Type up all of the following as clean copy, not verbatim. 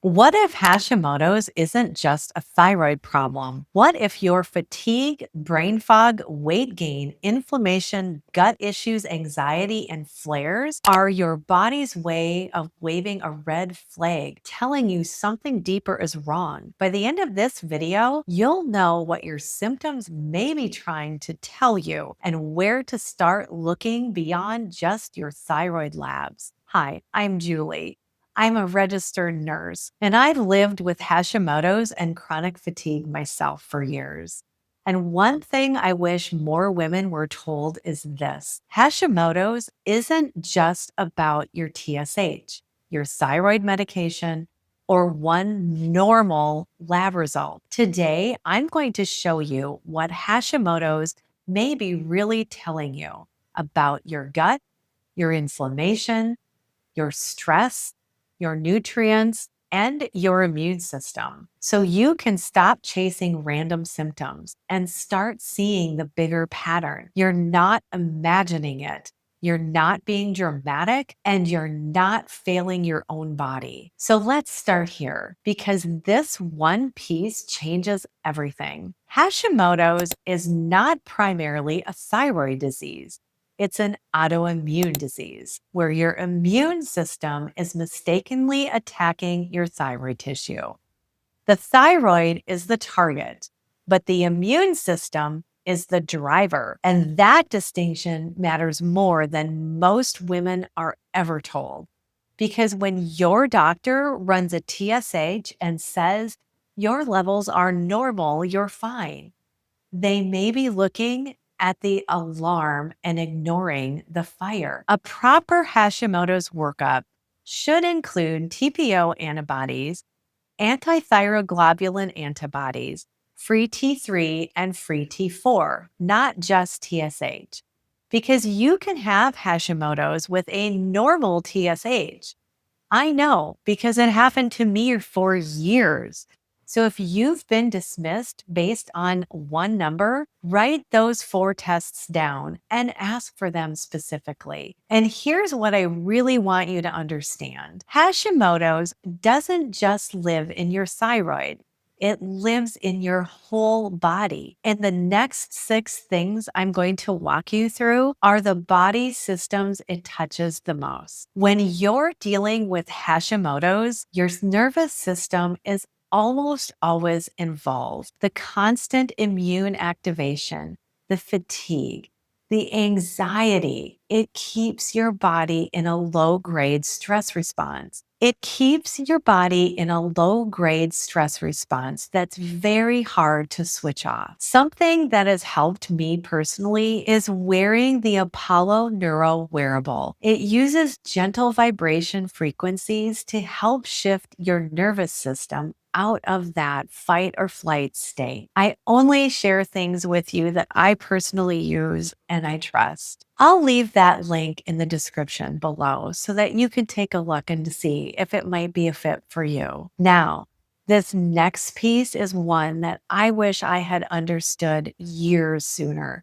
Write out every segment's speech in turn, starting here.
What if Hashimoto's isn't just a thyroid problem? What if your fatigue, brain fog, weight gain, inflammation, gut issues, anxiety, and flares are your body's way of waving a red flag, telling you something deeper is wrong? By the end of this video, you'll know what your symptoms may be trying to tell you and where to start looking beyond just your thyroid labs. Hi, I'm Julie. I'm a registered nurse, and I've lived with Hashimoto's and chronic fatigue myself for years. And one thing I wish more women were told is this: Hashimoto's isn't just about your TSH, your thyroid medication, or one normal lab result. Today, I'm going to show you what Hashimoto's may be really telling you about your gut, your inflammation, your stress, your nutrients, and your immune system. So you can stop chasing random symptoms and start seeing the bigger pattern. You're not imagining it. You're not being dramatic, and you're not failing your own body. So let's start here, because this one piece changes everything. Hashimoto's is not primarily a thyroid disease. It's an autoimmune disease where your immune system is mistakenly attacking your thyroid tissue. The thyroid is the target, but the immune system is the driver. And that distinction matters more than most women are ever told. Because when your doctor runs a TSH and says your levels are normal, you're fine, they may be looking at the alarm and ignoring the fire. A proper Hashimoto's workup should include TPO antibodies, antithyroglobulin antibodies, free T3 and free T4, not just TSH. Because you can have Hashimoto's with a normal TSH. I know, because it happened to me for years. So if you've been dismissed based on one number, write those 4 tests down and ask for them specifically. And here's what I really want you to understand: Hashimoto's doesn't just live in your thyroid. It lives in your whole body. And the next 6 things I'm going to walk you through are the body systems it touches the most. When you're dealing with Hashimoto's, your nervous system is almost always involved. The constant immune activation, the fatigue, the anxiety, it keeps your body in a low grade stress response. It keeps your body in a low grade stress response that's very hard to switch off. Something that has helped me personally is wearing the Apollo Neuro Wearable. It uses gentle vibration frequencies to help shift your nervous system out of that fight or flight state. I only share things with you that I personally use and I trust. I'll leave that link in the description below so that you can take a look and see if it might be a fit for you. Now, this next piece is one that I wish I had understood years sooner.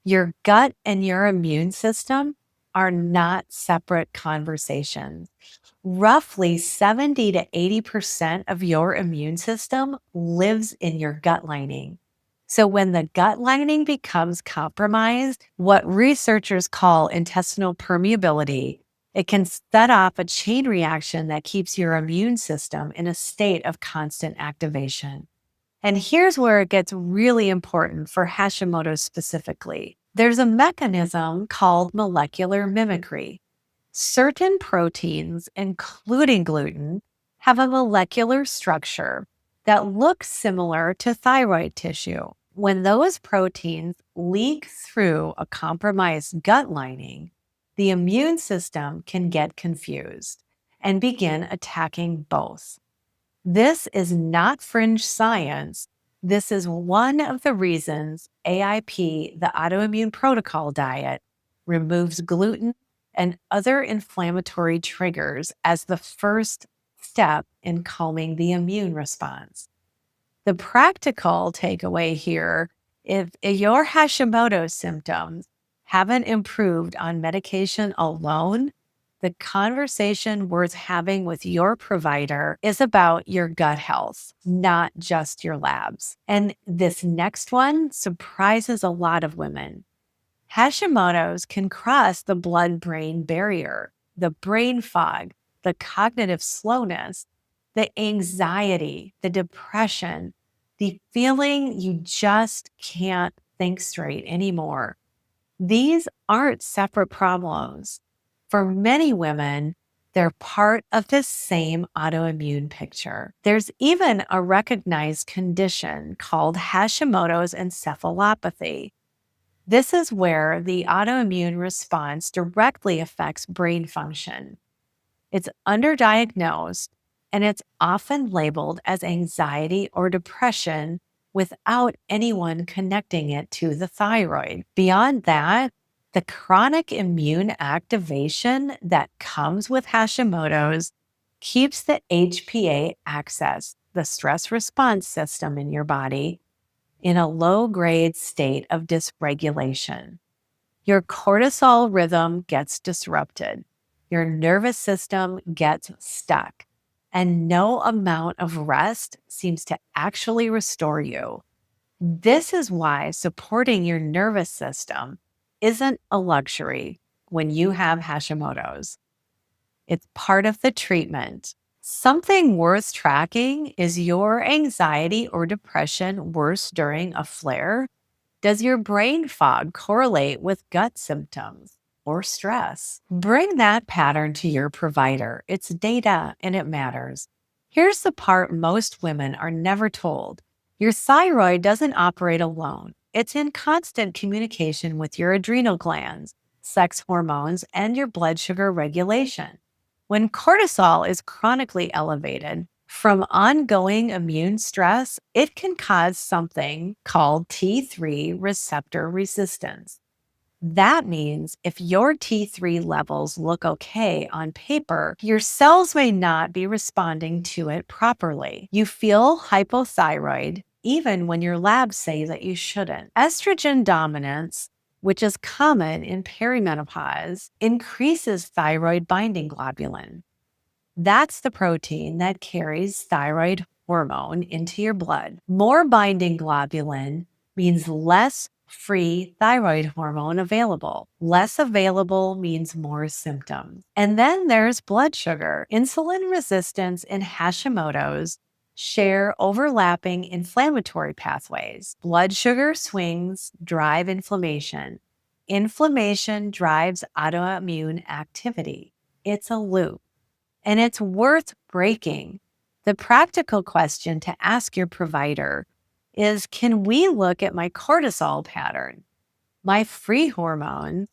Your gut and your immune system are not separate conversations. Roughly 70 to 80% of your immune system lives in your gut lining. So when the gut lining becomes compromised, what researchers call intestinal permeability, it can set off a chain reaction that keeps your immune system in a state of constant activation. And here's where it gets really important for Hashimoto's specifically. There's a mechanism called molecular mimicry. Certain proteins, including gluten, have a molecular structure that looks similar to thyroid tissue. When those proteins leak through a compromised gut lining, the immune system can get confused and begin attacking both. This is not fringe science. This is one of the reasons AIP, the autoimmune protocol diet, removes gluten and other inflammatory triggers as the first step in calming the immune response. The practical takeaway here: if your Hashimoto symptoms haven't improved on medication alone, The conversation worth having with your provider is about your gut health, not just your labs. And this next one surprises a lot of women. Hashimoto's can cross the blood brain barrier, the brain fog, the cognitive slowness, the anxiety, the depression, the feeling you just can't think straight anymore. These aren't separate problems. For many women, they're part of the same autoimmune picture. There's even a recognized condition called Hashimoto's encephalopathy. This is where the autoimmune response directly affects brain function. It's underdiagnosed and it's often labeled as anxiety or depression without anyone connecting it to the thyroid. Beyond that, the chronic immune activation that comes with Hashimoto's keeps the HPA axis, the stress response system in your body, in a low grade state of dysregulation. Your cortisol rhythm gets disrupted. Your nervous system gets stuck. And no amount of rest seems to actually restore you. This is why supporting your nervous system isn't a luxury when you have Hashimoto's. It's part of the treatment. Something worth tracking is your anxiety or depression worse during a flare? Does your brain fog correlate with gut symptoms or stress? Bring that pattern to your provider. It's data and it matters. Here's the part most women are never told. Your thyroid doesn't operate alone. It's in constant communication with your adrenal glands, sex hormones, and your blood sugar regulation. When cortisol is chronically elevated, from ongoing immune stress, it can cause something called T3 receptor resistance. That means if your T3 levels look okay on paper, your cells may not be responding to it properly. You feel hypothyroid even when your labs say that you shouldn't. Estrogen dominance, which is common in perimenopause, increases thyroid binding globulin. That's the protein that carries thyroid hormone into your blood. More binding globulin means less free thyroid hormone available. Less available means more symptoms. And then there's blood sugar. Insulin resistance and Hashimoto's share overlapping inflammatory pathways. Blood sugar swings drive inflammation. Inflammation drives autoimmune activity. It's a loop. And it's worth breaking. The practical question to ask your provider is, can we look at my cortisol pattern, my free hormones,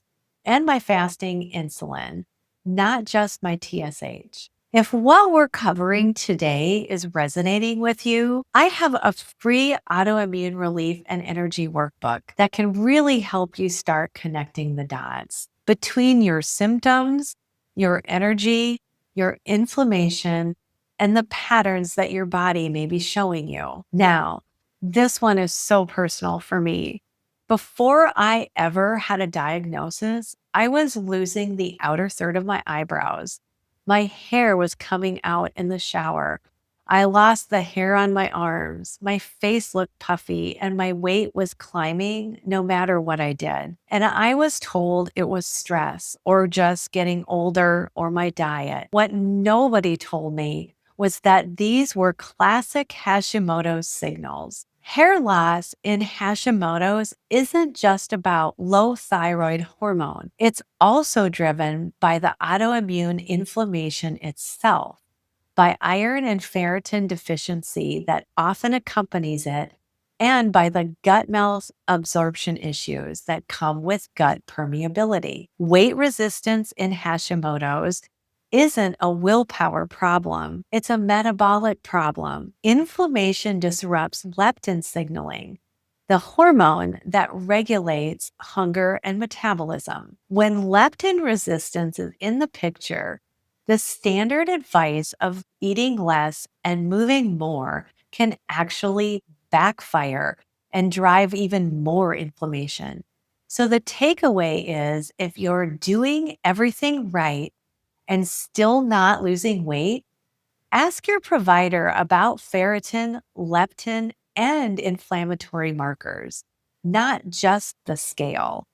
and my fasting insulin, not just my TSH? If what we're covering today is resonating with you, I have a free autoimmune relief and energy workbook that can really help you start connecting the dots between your symptoms, your energy, your inflammation, and the patterns that your body may be showing you. Now, this one is so personal for me. Before I ever had a diagnosis, I was losing the outer third of my eyebrows. My hair was coming out in the shower. I lost the hair on my arms. My face looked puffy and my weight was climbing no matter what I did. And I was told it was stress or just getting older or my diet. What nobody told me was that these were classic Hashimoto's signals. Hair loss in Hashimoto's isn't just about low thyroid hormone. It's also driven by the autoimmune inflammation itself, by iron and ferritin deficiency that often accompanies it, and by the gut malabsorption issues that come with gut permeability. Weight resistance in Hashimoto's isn't a willpower problem, it's a metabolic problem. Inflammation disrupts leptin signaling, the hormone that regulates hunger and metabolism. When leptin resistance is in the picture, the standard advice of eating less and moving more can actually backfire and drive even more inflammation. So the takeaway is, if you're doing everything right and still not losing weight, ask your provider about ferritin, leptin, and inflammatory markers, not just the scale.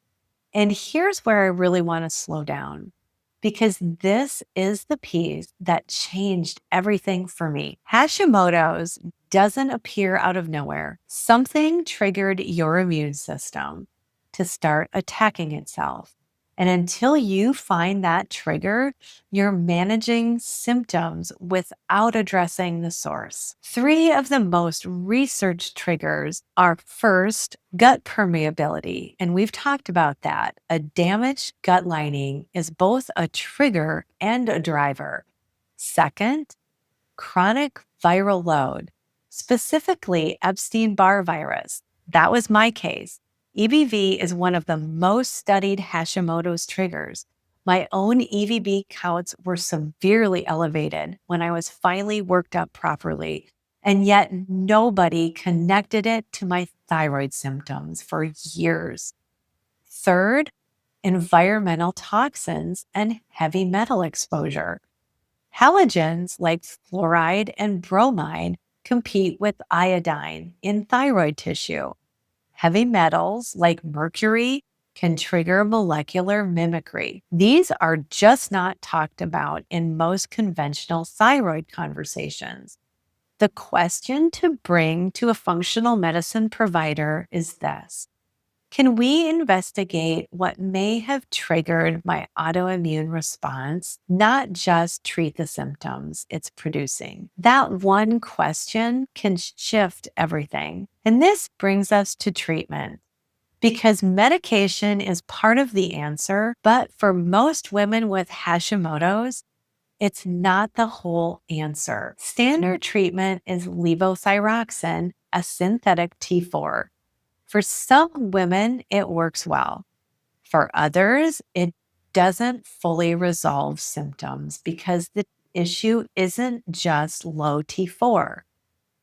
And here's where I really want to slow down because this is the piece that changed everything for me. Hashimoto's doesn't appear out of nowhere. Something triggered your immune system to start attacking itself. And until you find that trigger, you're managing symptoms without addressing the source. Three of the most researched triggers are: first, gut permeability. And we've talked about that. A damaged gut lining is both a trigger and a driver. Second, chronic viral load, specifically Epstein-Barr virus. That was my case. EBV is one of the most studied Hashimoto's triggers. My own EVB counts were severely elevated when I was finally worked up properly, and yet nobody connected it to my thyroid symptoms for years. Third, environmental toxins and heavy metal exposure. Halogens like fluoride and bromide compete with iodine in thyroid tissue. Heavy metals like mercury can trigger molecular mimicry. These are just not talked about in most conventional thyroid conversations. The question to bring to a functional medicine provider is this: can we investigate what may have triggered my autoimmune response, not just treat the symptoms it's producing? That one question can shift everything. And this brings us to treatment. Because medication is part of the answer, but for most women with Hashimoto's, it's not the whole answer. Standard treatment is levothyroxine, a synthetic T4. For some women, it works well. For others, it doesn't fully resolve symptoms because the issue isn't just low T4.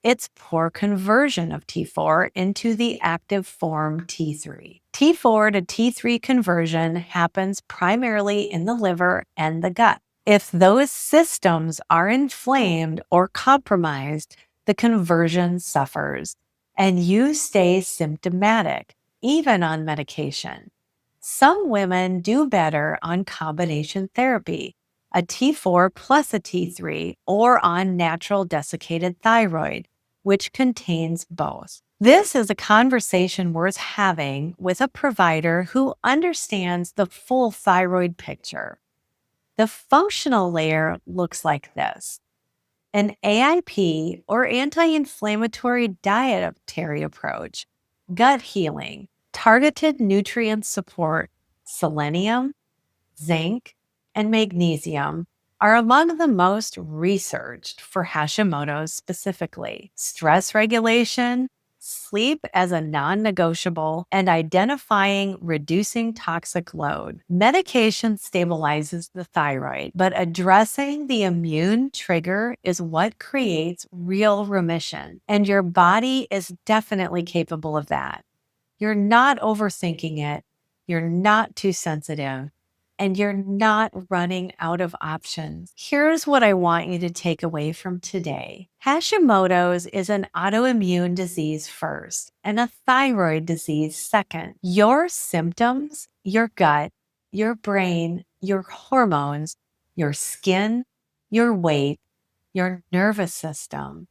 It's poor conversion of T4 into the active form T3. T4 to T3 conversion happens primarily in the liver and the gut. If those systems are inflamed or compromised, the conversion suffers and you stay symptomatic, even on medication. Some women do better on combination therapy, a T4 plus a T3, or on natural desiccated thyroid, which contains both. This is a conversation worth having with a provider who understands the full thyroid picture. The functional layer looks like this: an AIP or anti-inflammatory dietary approach, gut healing, targeted nutrient support, selenium, zinc, and magnesium are among the most researched for Hashimoto's specifically. Stress regulation, sleep as a non-negotiable, and identifying reducing toxic load. Medication stabilizes the thyroid, but addressing the immune trigger is what creates real remission. And your body is definitely capable of that. You're not overthinking it. You're not too sensitive. And you're not running out of options. Here's what I want you to take away from today. Hashimoto's is an autoimmune disease first and a thyroid disease second. Your symptoms, your gut, your brain, your hormones, your skin, your weight, your nervous system,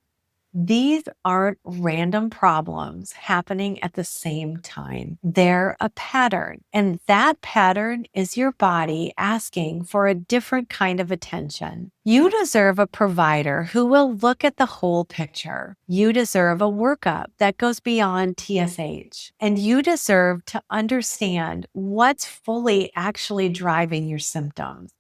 these aren't random problems happening at the same time. They're a pattern, and that pattern is your body asking for a different kind of attention. You deserve a provider who will look at the whole picture. You deserve a workup that goes beyond TSH, and you deserve to understand what's fully actually driving your symptoms,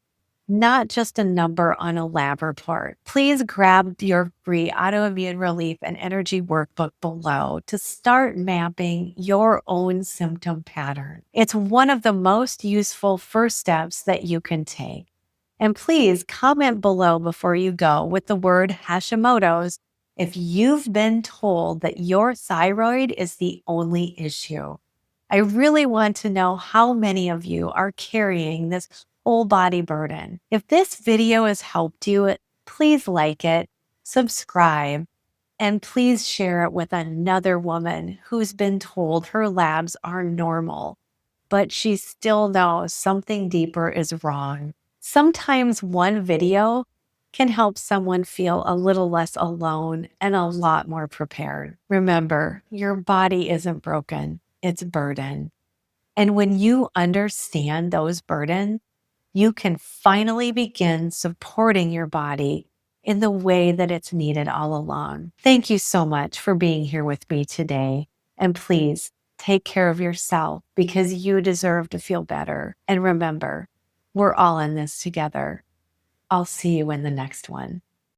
not just a number on a lab report. Please grab your free autoimmune relief and energy workbook below to start mapping your own symptom pattern. It's one of the most useful first steps that you can take. And please comment below before you go with the word Hashimoto's if you've been told that your thyroid is the only issue. I really want to know how many of you are carrying this whole body burden. If this video has helped you, please like it, subscribe, and please share it with another woman who's been told her labs are normal, but she still knows something deeper is wrong. Sometimes one video can help someone feel a little less alone and a lot more prepared. Remember, your body isn't broken, it's burden. And when you understand those burdens, you can finally begin supporting your body in the way that it's needed all along. Thank you so much for being here with me today. And please take care of yourself because you deserve to feel better. And remember, we're all in this together. I'll see you in the next one.